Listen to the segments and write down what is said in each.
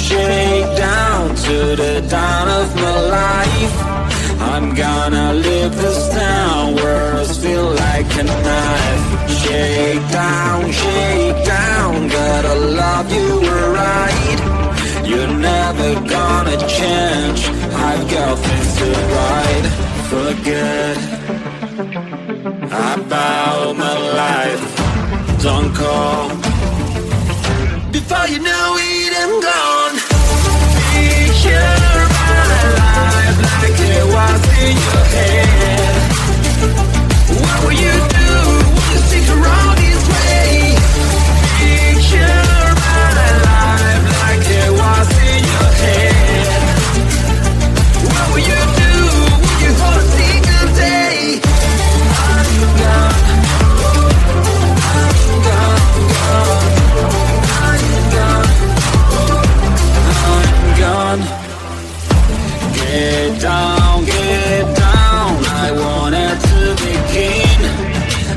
Shake down to the dawn of my life. I'm gonna leave this town, words feel like a knife. Shake down, gotta love you right. You're never gonna change, I've got things to write. Forget about my life, don't call. Before you know it, I'm gone. Picture my life like it was in your head. What will you do? Will you stick around this way? Picture my life like it was in your head. What will you do? Will you hold a single day? I'm gone. I'm gone. Get down, I wanted to begin.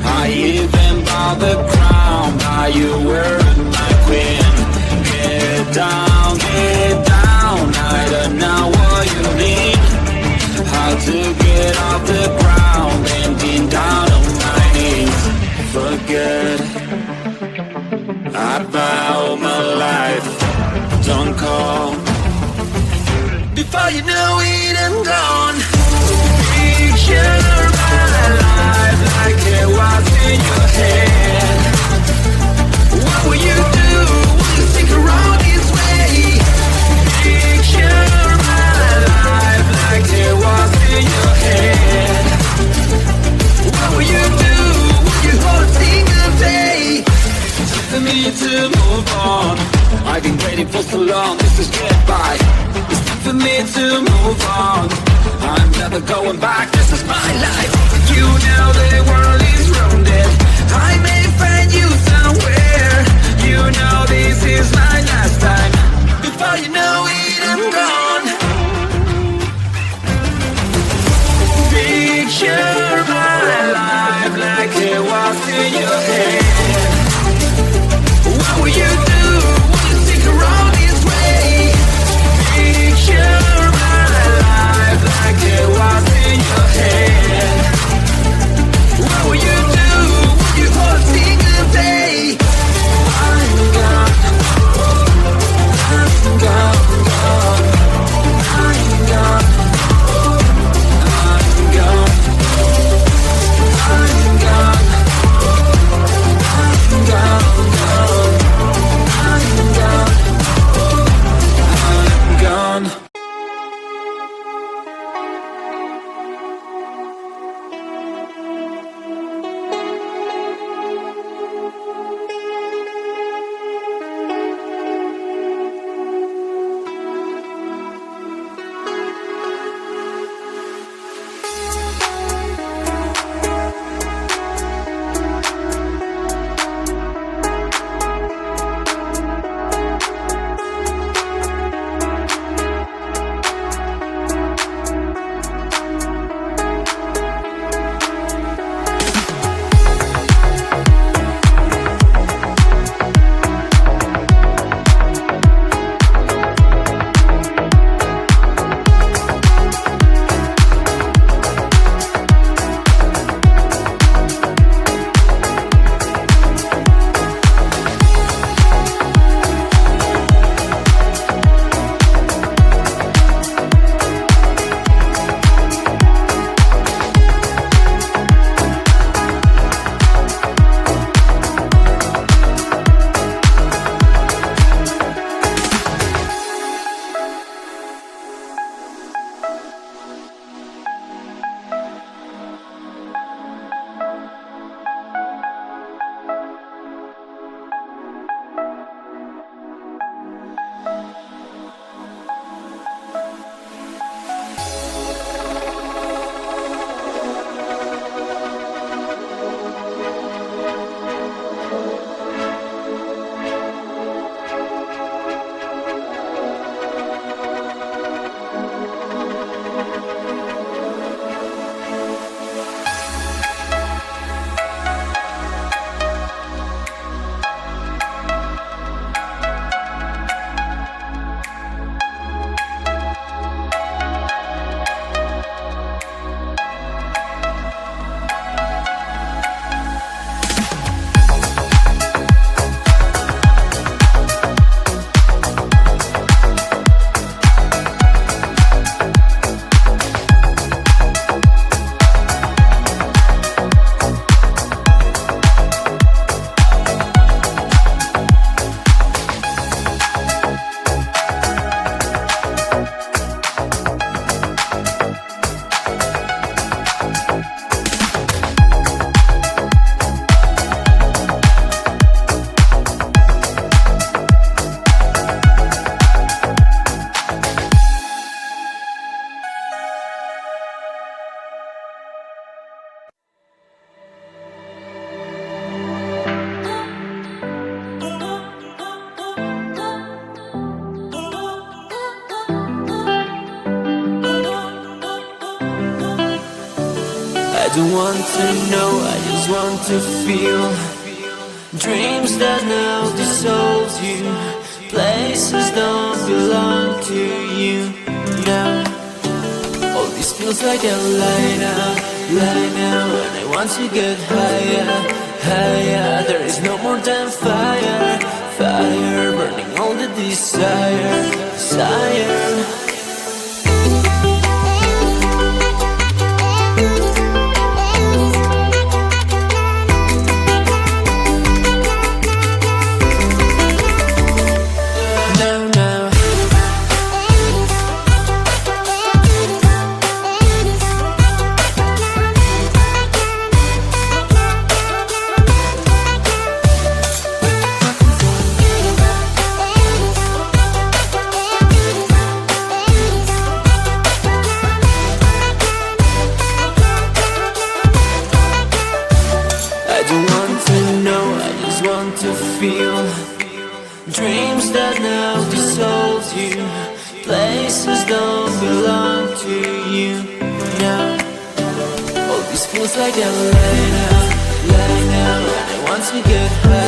I even bought the crown, but you were my queen. Get down, I don't know what you mean. How to get off the ground, bending down on my knees. Forget about my life, don't call. Before you know it, I'm gone. Picture my life like it was in your head. What will you do? Will you stick around this way? Picture my life like it was in your head. What will you do? Will you hold a single day? For me to move on, I've been waiting for so long, this is goodbye. It's time for me to move on, I'm never going back, this is my life. You know the world is rounded, I may find you somewhere. You know this is my last time. Before you know it, I'm gone. Picture my life like it was in your head. What will you do? Will you stick around this way? Picture my life like it was in your head. What will you do? Will you hold a single day? I'm gone. don't want to know, I just want to feel. Dreams that now dissolve you. Places don't belong to you now. All this feels like a lie now, and I want to get higher, higher. There is no more than fire, fire, burning all the desire, desire. I don't want to know, I just want to feel. Dreams that now dissolve you. Places don't belong to you now. All this feels like a lie now, and I want to get high.